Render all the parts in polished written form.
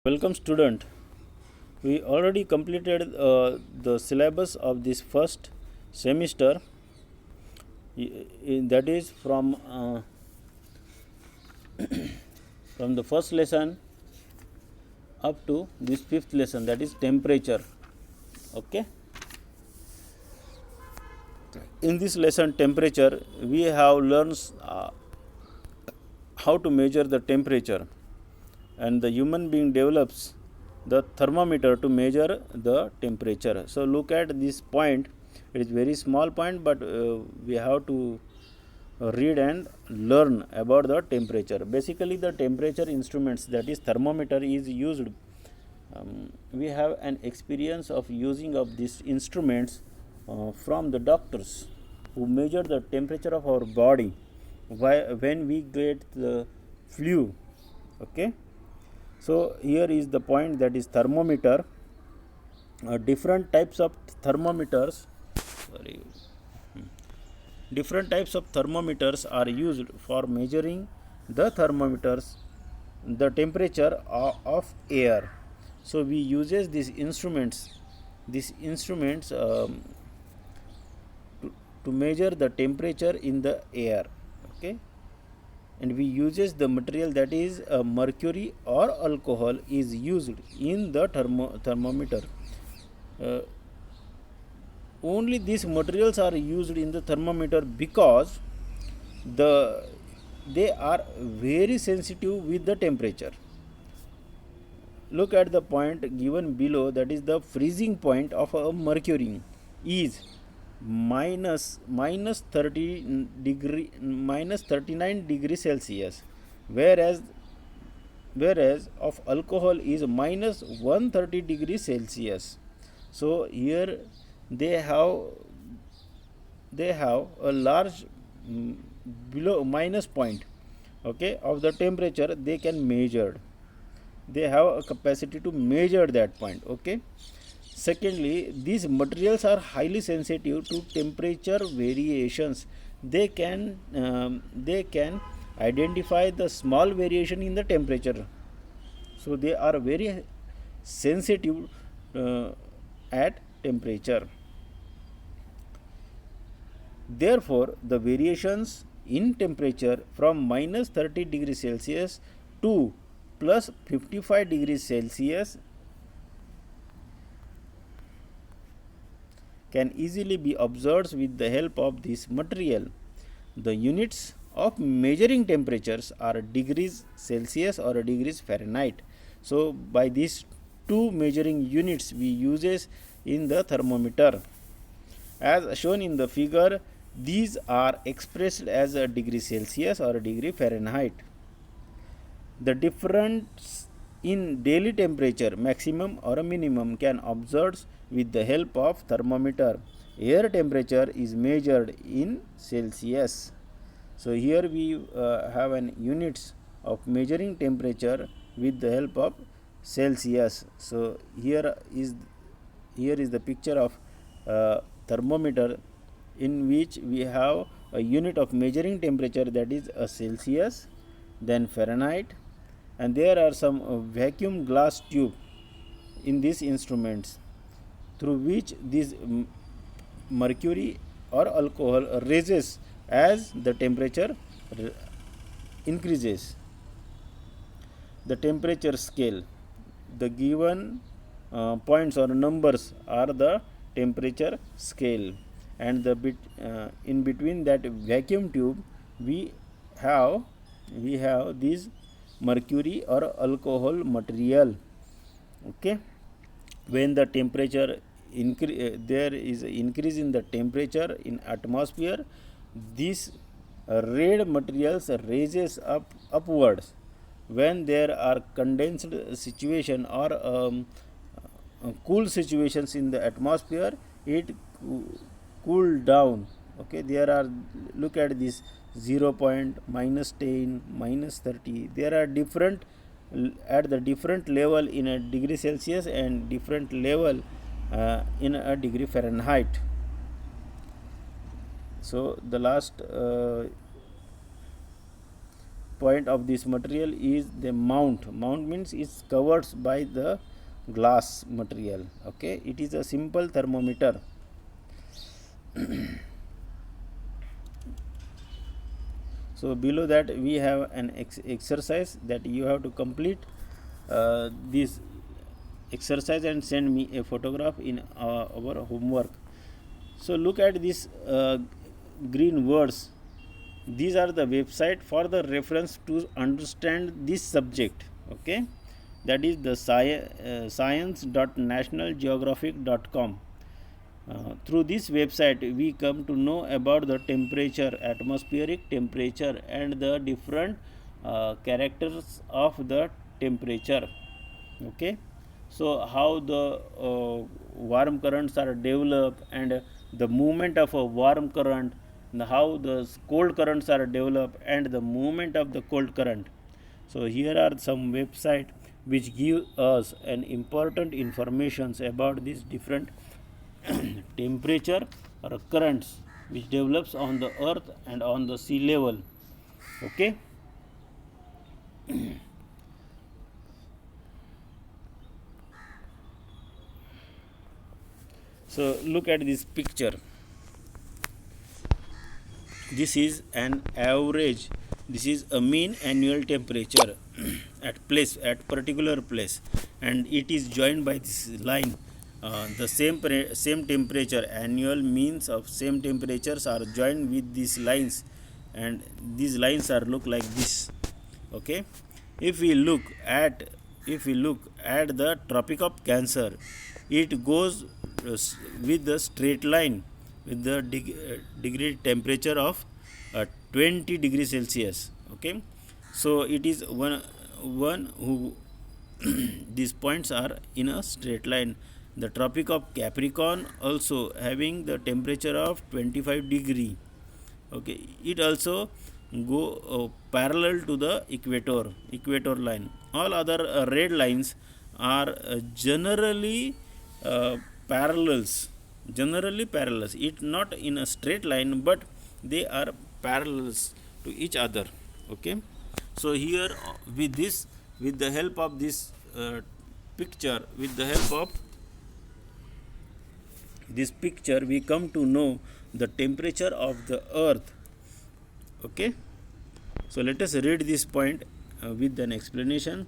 Welcome student. We already completed the syllabus of this first semester. That is from the first lesson up to this fifth lesson, that is temperature. Okay. In this lesson temperature, we have learned how to measure the temperature, and the human being develops the thermometer to measure the temperature. So look at this point. It is very small point, but we have to read and learn about the temperature. Basically the temperature instruments, that is thermometer, is used. We have an experience of using of these instruments from the doctors who measure the temperature of our body when we get the flu. Okay. So here is the point, that is thermometer. Different types of thermometers different types of thermometers are used for measuring the temperature of air. So we uses these instruments to measure the temperature in the air. Okay. And we uses the material, that is mercury or alcohol is used in the thermometer. Only these materials are used in the thermometer because they are very sensitive with the temperature. Look at the point given below, that is the freezing point of a mercury is minus 39 degree Celsius, whereas of alcohol is minus 130 degree Celsius. So here they have a large below minus point, okay, of the temperature. They can measure, they have a capacity to measure that point. Okay. Secondly, these materials are highly sensitive to temperature variations. They can identify the small variation in the temperature. So they are very sensitive at temperature. Therefore, the variations in temperature from minus 30 degrees Celsius to plus 55 degrees Celsius can easily be observed with the help of this material. The units of measuring temperatures are degrees Celsius or degrees Fahrenheit. So by these two measuring units we uses in the thermometer. As shown in the figure, these are expressed as a degree Celsius or a degree Fahrenheit. The difference in daily temperature, maximum or a minimum, can observed with the help of thermometer. Air temperature is measured in Celsius. So here we have an units of measuring temperature with the help of Celsius. So here is the picture of thermometer, in which we have a unit of measuring temperature, that is a Celsius, then Fahrenheit, and there are some vacuum glass tube in these instruments through which this mercury or alcohol rises as the temperature increases. The temperature scale, the given points or numbers are the temperature scale, and the in between that vacuum tube we have this mercury or alcohol material. Okay. When the temperature there is increase in the temperature in atmosphere, this red materials raises upwards. When there are condensed situation or cool situations in the atmosphere, it cool down. Okay. There are, look at this, 0 point, minus 10, minus 30. There are different at the different level in a degree Celsius and different level in a degree Fahrenheit. So the last point of this material is the mount. Mount means it's covered by the glass material. Okay, it is a simple thermometer. So below that we have an exercise that you have to complete this exercise and send me a photograph in our homework. So look at this green words. These are the website for the reference to understand this subject. Okay, that is the science.nationalgeographic.com. Through this website we come to know about the temperature, atmospheric temperature, and the different characters of the temperature. Okay, so how the warm currents are developed, and the movement of a warm current, and how the cold currents are developed, and the movement of the cold current. So here are some website which give us an important informations about these different temperature or currents which develops on the earth and on the sea level. Okay. So look at this picture. This is an average, this is a mean annual temperature at particular place, and it is joined by this line. The same temperature, annual means of same temperatures are joined with these lines, and these lines are look like this. Okay, if we look at the Tropic of Cancer, it goes with the straight line with the degree temperature of 20 degrees Celsius. Okay, so it is one who these points are in a straight line. The Tropic of Capricorn also having the temperature of 25 degree. Okay, it also go parallel to the equator line. All other red lines are generally parallels. It not in a straight line, but they are parallels to each other. Okay, so here with the help of this picture, we come to know the temperature of the earth. Okay, so let us read this point with an explanation.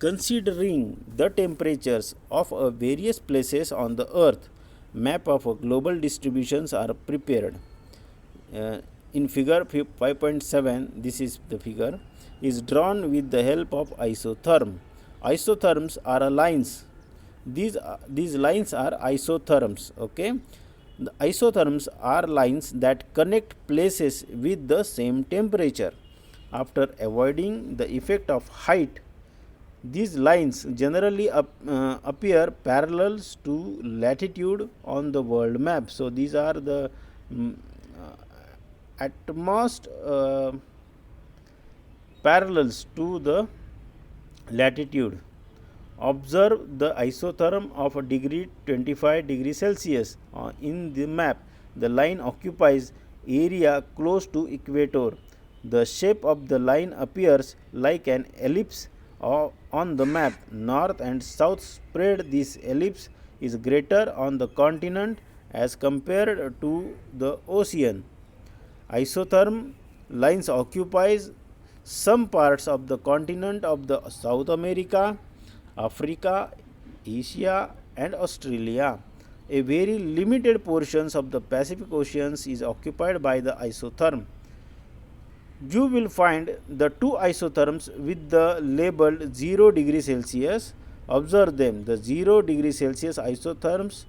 Considering the temperatures of various places on the earth, map of global distributions are prepared. In figure 5.7, this is the figure, is drawn with the help of isotherm. Isotherms are lines. These lines are isotherms. Okay, the isotherms are lines that connect places with the same temperature. After avoiding the effect of height, these lines generally appear parallels to latitude on the world map. So these are the at most parallels to the latitude. Observe the isotherm of a degree 25 degrees Celsius in the map. The line occupies area close to equator. The shape of the line appears like an ellipse on the map. North and south spread. This ellipse is greater on the continent as compared to the ocean. Isotherm lines occupies some parts of the continent of the South America, Africa, Asia, and Australia. A very limited portions of the Pacific Oceans is occupied by the isotherm. You will find the two isotherms with the label 0 degree Celsius. Observe them. The 0 degree Celsius isotherms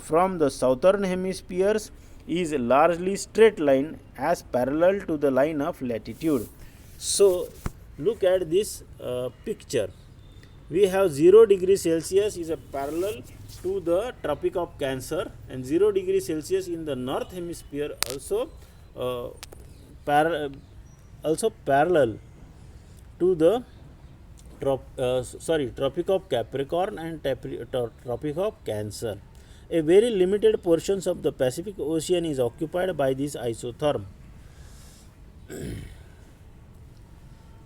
from the southern hemispheres is largely straight line as parallel to the line of latitude. So look at this picture. We have 0 degree Celsius is a parallel to the Tropic of Cancer, and 0 degree Celsius in the north hemisphere also parallel to the Tropic of Capricorn and Tropic of Cancer. A very limited portions of the Pacific Ocean is occupied by this isotherm.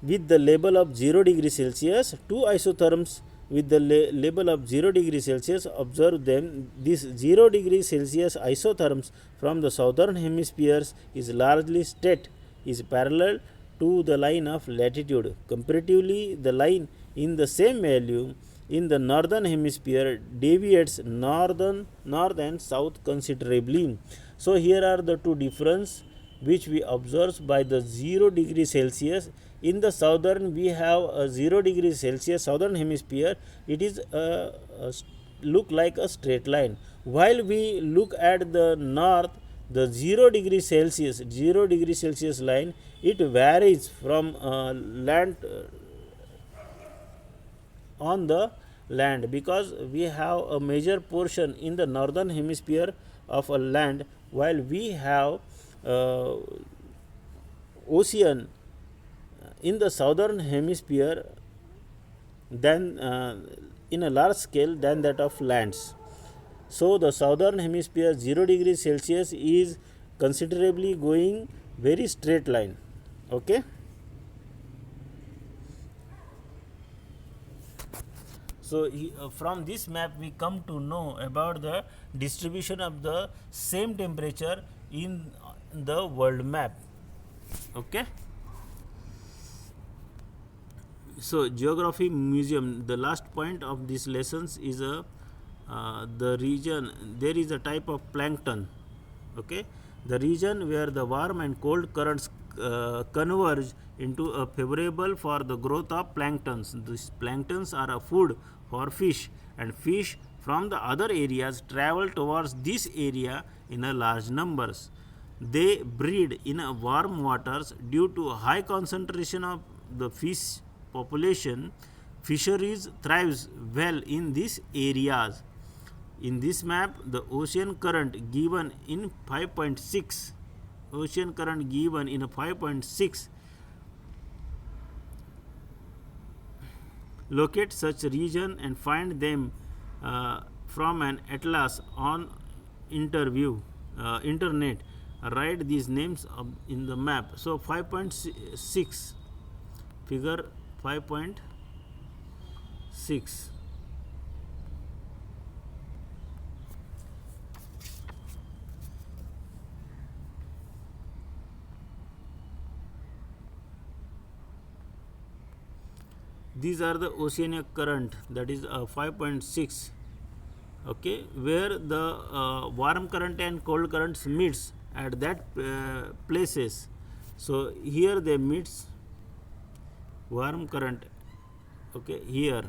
with the label of 0 degree Celsius, two isotherms with the label of 0 degree Celsius. Observe them. This 0 degree Celsius isotherms from the southern hemispheres is largely straight, is parallel to the line of latitude. Comparatively, the line in the same value in the northern hemisphere deviates north and south considerably. So here are the two difference which we observe by the 0 degree Celsius. In the southern we have a 0 degree Celsius southern hemisphere, it is look like a straight line, while we look at the north, the 0 degree Celsius line, it varies from land on the land, because we have a major portion in the northern hemisphere of a land, while we have ocean in the southern hemisphere than in a large scale than that of lands. So the southern hemisphere 0 degree Celsius is considerably going very straight line. Okay. So from this map we come to know about the distribution of the same temperature in the world map. Okay. So geography museum, the last point of this lessons is the region, there is a type of plankton. Okay, the region where the warm and cold currents converge into a favorable for the growth of planktons. These planktons are a food for fish, and fish from the other areas travel towards this area in a large numbers. They breed in a warm waters due to a high concentration of the fish population. Fisheries thrives well in these areas. In this map, the ocean current given in 5.6, ocean current given in a 5.6, locate such region and find them from an atlas on internet. Write these names in the map. So 5.6, figure 5.6. These are the oceanic current, that is 5.6. Okay, where the warm current and cold currents meets at that places. So here they meets warm current. Okay, here.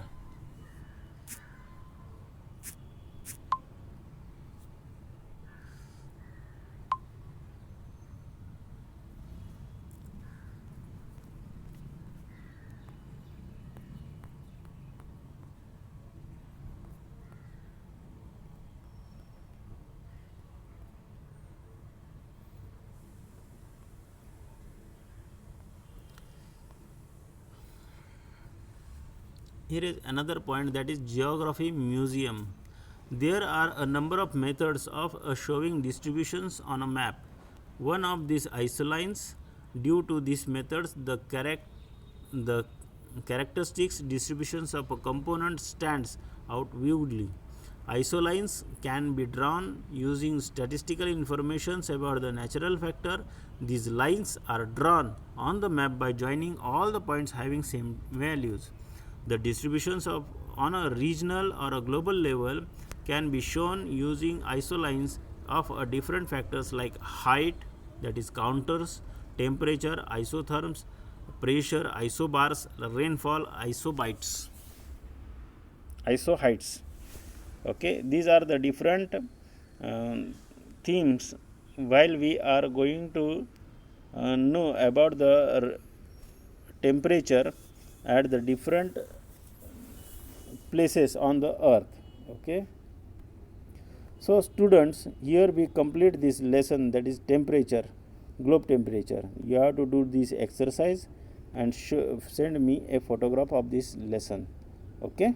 Here is another point, that is geography museum. There are a number of methods of showing distributions on a map. One of these isolines. Due to these methods, the characteristics distributions of a component stands out vividly. Isolines can be drawn using statistical information about the natural factor. These lines are drawn on the map by joining all the points having same values. The distributions of on a regional or a global level can be shown using isolines of different factors like height, that is counters, temperature, isotherms, pressure, isobars, rainfall, isobites, isoheights. Okay, these are the different themes while we are going to know about the temperature at the different places on the earth. Okay, so students, here we complete this lesson, that is temperature, globe temperature. You have to do this exercise and send me a photograph of this lesson. Okay.